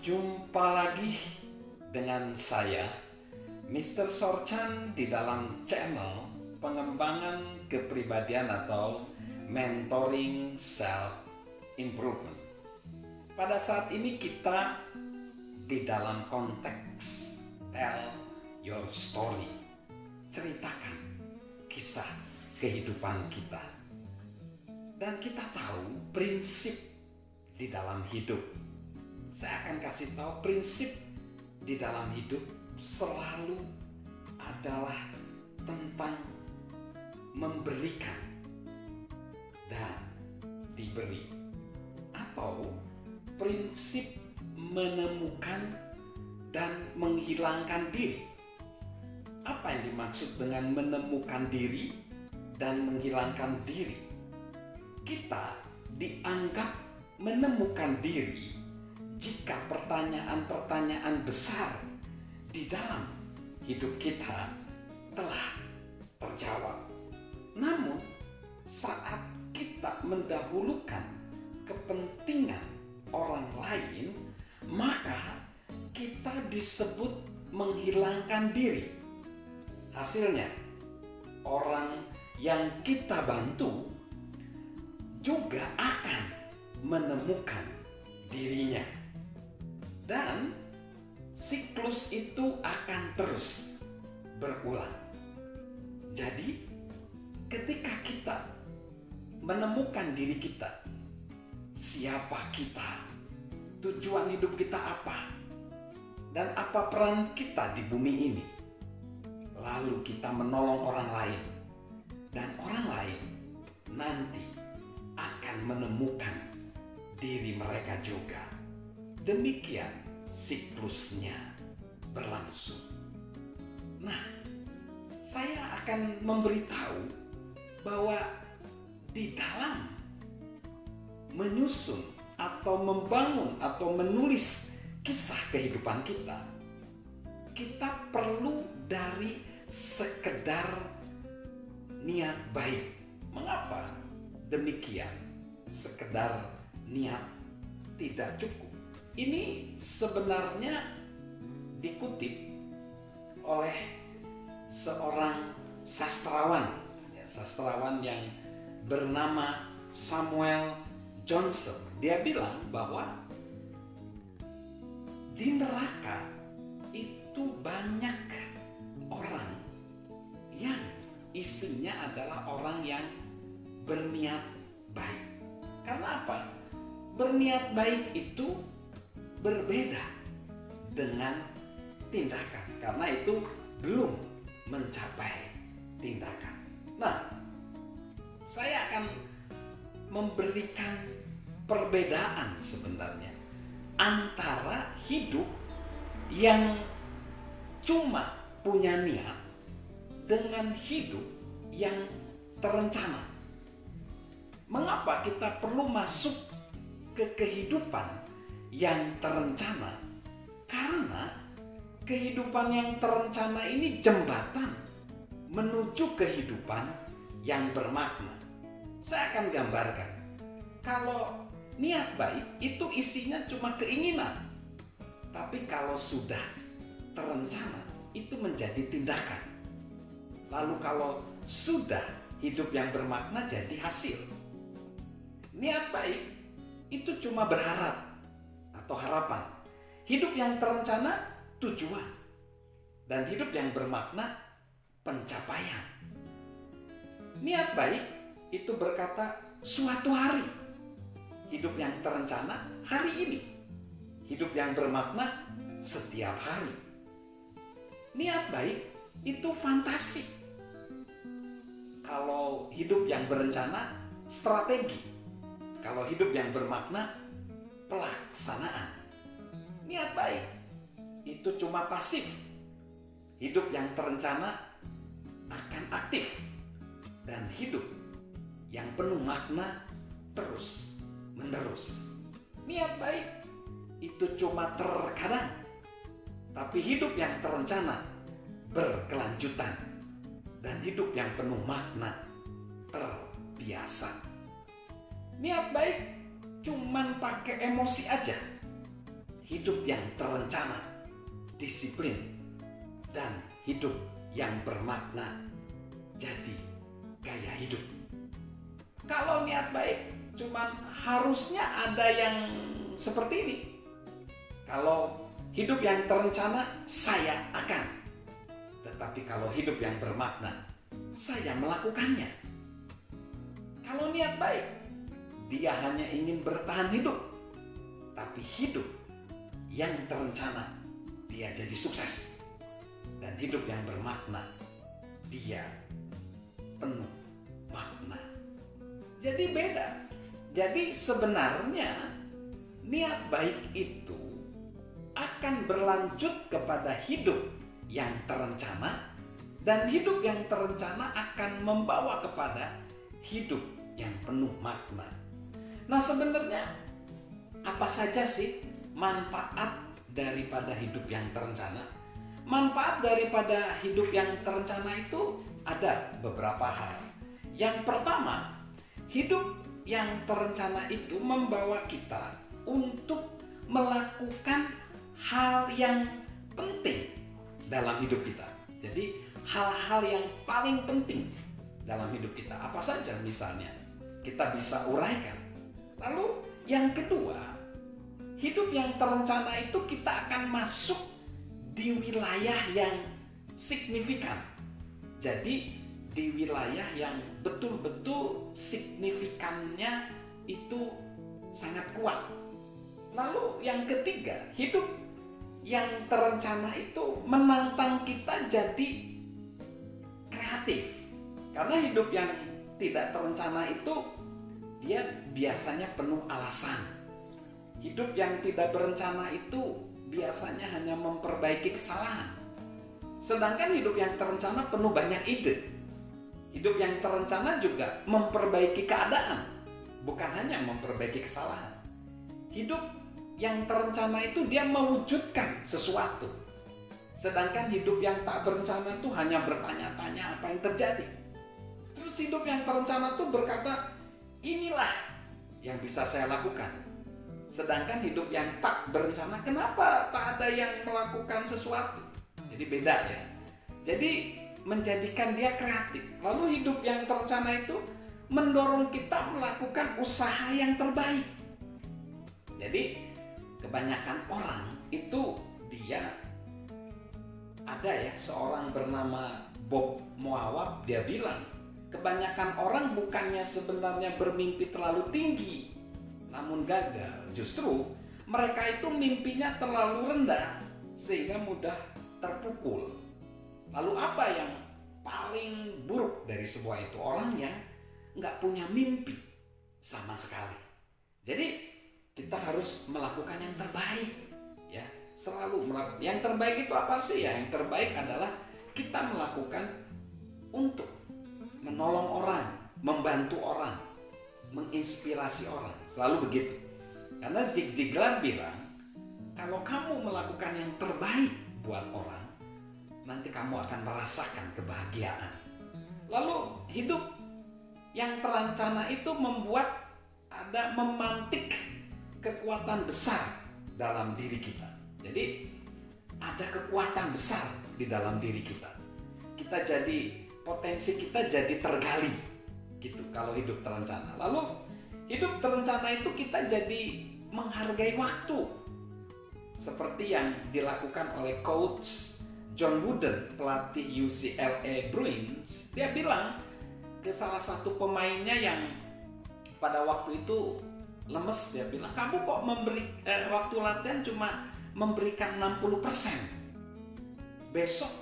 Jumpa lagi dengan saya, Mr. Sorchan, di dalam channel pengembangan kepribadian atau mentoring self improvement. Pada saat ini kita di dalam konteks tell your story, ceritakan kisah kehidupan kita. Dan kita tahu prinsip di dalam hidup. Saya akan kasih tahu prinsip di dalam hidup selalu adalah tentang memberikan dan diberi, atau prinsip menemukan dan menghilangkan diri. Apa yang dimaksud dengan menemukan diri dan menghilangkan diri? Kita dianggap menemukan diri jika pertanyaan-pertanyaan besar di dalam hidup kita telah terjawab. Namun, saat kita mendahulukan kepentingan orang lain, maka kita disebut menghilangkan diri. Hasilnya, orang yang kita bantu juga akan menemukan dirinya. Dan siklus itu akan terus berulang. Jadi, ketika kita menemukan diri kita, siapa kita, tujuan hidup kita apa, dan apa peran kita di bumi ini, lalu kita menolong orang lain, dan orang lain nanti akan menemukan diri mereka juga. Demikian siklusnya berlangsung. Nah, saya akan memberitahu bahwa di dalam menyusun atau membangun atau menulis kisah kehidupan kita, kita perlu dari sekedar niat baik. Mengapa demikian? Sekedar niat tidak cukup. Ini sebenarnya dikutip oleh seorang sastrawan yang bernama Samuel Johnson. Dia bilang bahwa di neraka itu banyak orang yang isinya adalah orang yang berniat baik. Karena apa? Berniat baik itu berbeda dengan tindakan, karena itu belum mencapai tindakan. Nah, saya akan memberikan perbedaan sebenarnya antara hidup yang cuma punya niat dengan hidup yang terencana. Mengapa kita perlu masuk ke kehidupan yang terencana? Karena kehidupan yang terencana ini jembatan menuju kehidupan yang bermakna. Saya akan gambarkan. Kalau niat baik itu isinya cuma keinginan. Tapi kalau sudah terencana itu menjadi tindakan. Lalu kalau sudah hidup yang bermakna jadi hasil. Niat baik itu cuma berharap atau harapan. Hidup yang terencana tujuan. Dan hidup yang bermakna pencapaian. Niat baik itu berkata suatu hari. Hidup yang terencana hari ini. Hidup yang bermakna setiap hari. Niat baik itu fantasi. Kalau hidup yang berencana strategi. Kalau hidup yang bermakna pelaksanaan. Niat baik itu cuma pasif. Hidup yang terencana akan aktif. Dan hidup yang penuh makna terus menerus. Niat baik itu cuma terkadang. Tapi hidup yang terencana berkelanjutan. Dan hidup yang penuh makna terbiasa. Niat baik cuman pakai emosi aja. hidup yang terencana, disiplin, dan hidup yang bermakna jadi gaya hidup. Kalau niat baik, cuman harusnya ada yang seperti ini. Kalau hidup yang terencana, saya akan. Tetapi kalau hidup yang bermakna, saya melakukannya. Kalau niat baik, dia hanya ingin bertahan hidup. Tapi hidup yang terencana, dia jadi sukses. Dan hidup yang bermakna, dia penuh makna. Jadi beda. Jadi sebenarnya niat baik itu akan berlanjut kepada hidup yang terencana, dan hidup yang terencana akan membawa kepada hidup yang penuh makna. Nah, sebenarnya apa saja sih manfaat daripada hidup yang terencana? Manfaat daripada hidup yang terencana itu ada beberapa hal. Yang pertama, hidup yang terencana itu membawa kita untuk melakukan hal yang penting dalam hidup kita. Jadi hal-hal yang paling penting dalam hidup kita, apa saja misalnya, kita bisa uraikan. Lalu yang kedua, hidup yang terencana itu kita akan masuk di wilayah yang signifikan. Jadi di wilayah yang betul-betul signifikannya itu sangat kuat. Lalu yang ketiga, hidup yang terencana itu menantang kita jadi kreatif. Karena hidup yang tidak terencana itu dia biasanya penuh alasan. Hidup yang tidak berencana itu biasanya hanya memperbaiki kesalahan. Sedangkan hidup yang terencana penuh banyak ide. Hidup yang terencana juga memperbaiki keadaan, bukan hanya memperbaiki kesalahan. Hidup yang terencana itu dia mewujudkan sesuatu. Sedangkan hidup yang tak berencana itu hanya bertanya-tanya apa yang terjadi. Terus hidup yang terencana itu berkata, inilah yang bisa saya lakukan. Sedangkan hidup yang tak berencana, kenapa tak ada yang melakukan sesuatu? Jadi beda ya. Jadi menjadikan dia kreatif. Lalu hidup yang terencana itu mendorong kita melakukan usaha yang terbaik. Jadi kebanyakan orang itu dia ada ya, seorang bernama Bob Moawab, dia bilang kebanyakan orang bukannya sebenarnya bermimpi terlalu tinggi namun gagal. Justru mereka itu mimpinya terlalu rendah sehingga mudah terpukul. Lalu apa yang paling buruk dari sebuah itu? Orang yang nggak punya mimpi sama sekali. Jadi kita harus melakukan yang terbaik, ya. Selalu melakukan yang terbaik. Itu apa sih ya? Yang terbaik adalah kita melakukan untuk menolong orang, membantu orang, menginspirasi orang. Selalu begitu. Karena Zig Ziglar bilang, kalau kamu melakukan yang terbaik buat orang, nanti kamu akan merasakan kebahagiaan. Lalu hidup yang terencana itu memantik kekuatan besar dalam diri kita. Jadi ada kekuatan besar di dalam diri kita. Potensi kita jadi tergali gitu kalau hidup terencana. Lalu hidup terencana itu kita jadi menghargai waktu. Seperti yang dilakukan oleh coach John Wooden, pelatih UCLA Bruins. Dia bilang ke salah satu pemainnya yang pada waktu itu lemes, dia bilang, kamu kok waktu latihan cuma memberikan 60%. Besok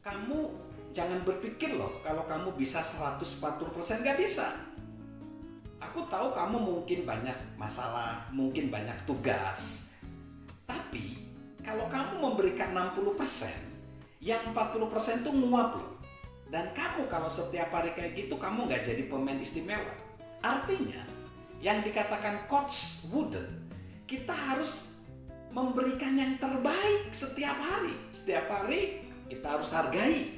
kamu jangan berpikir loh kalau kamu bisa 140%, gak bisa. Aku tahu kamu mungkin banyak masalah, mungkin banyak tugas. Tapi kalau kamu memberikan 60%, yang 40% itu nguap loh. Dan kamu kalau setiap hari kayak gitu, kamu gak jadi pemain istimewa. Artinya, yang dikatakan Coach Wooden, kita harus memberikan yang terbaik setiap hari. Setiap hari kita harus hargai,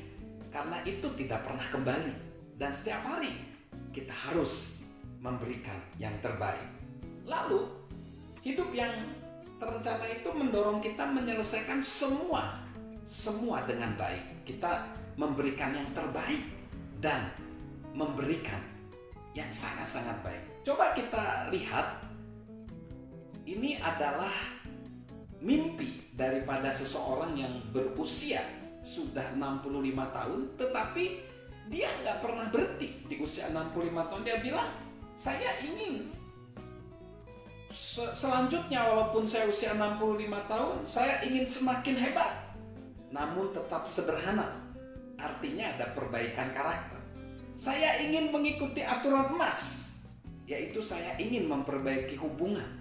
karena itu tidak pernah kembali. Dan setiap hari kita harus memberikan yang terbaik. Lalu hidup yang terencana itu mendorong kita menyelesaikan semua dengan baik. Kita memberikan yang terbaik dan memberikan yang sangat-sangat baik. Coba kita lihat, ini adalah mimpi daripada seseorang yang berusia sudah 65 tahun, tetapi dia nggak pernah berhenti di usia 65 tahun. Dia bilang, saya ingin selanjutnya, walaupun saya usia 65 tahun, saya ingin semakin hebat, namun tetap sederhana. Artinya ada perbaikan karakter. Saya ingin mengikuti aturan emas, yaitu saya ingin memperbaiki hubungan.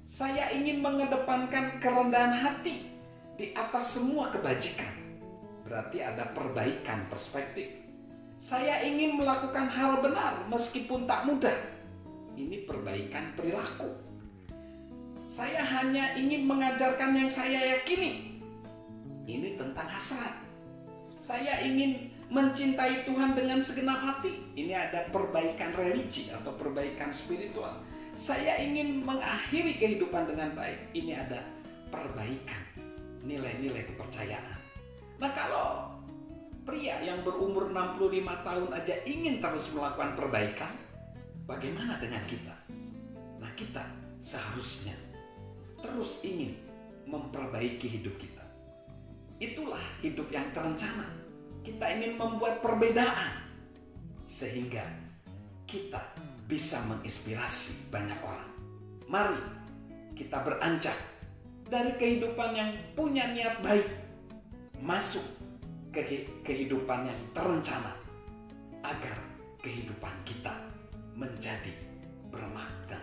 Saya ingin mengedepankan kerendahan hati di atas semua kebajikan. Berarti ada perbaikan perspektif. Saya ingin melakukan hal benar meskipun tak mudah. Ini perbaikan perilaku. Saya hanya ingin mengajarkan yang saya yakini. Ini tentang hasrat. Saya ingin mencintai Tuhan dengan segenap hati. Ini ada perbaikan religi atau perbaikan spiritual. Saya ingin mengakhiri kehidupan dengan baik. Ini ada perbaikan nilai-nilai kepercayaan. Nah, kalau pria yang berumur 65 tahun aja ingin terus melakukan perbaikan, bagaimana dengan kita? Nah, kita seharusnya terus ingin memperbaiki hidup kita. Itulah hidup yang terencana. Kita ingin membuat perbedaan sehingga kita bisa menginspirasi banyak orang. Mari kita beranjak dari kehidupan yang punya niat baik masuk ke kehidupan yang terencana agar kehidupan kita menjadi bermakna.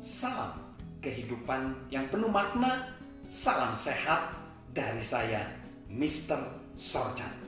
Salam kehidupan yang penuh makna. Salam sehat dari saya, Mr. Sorjan.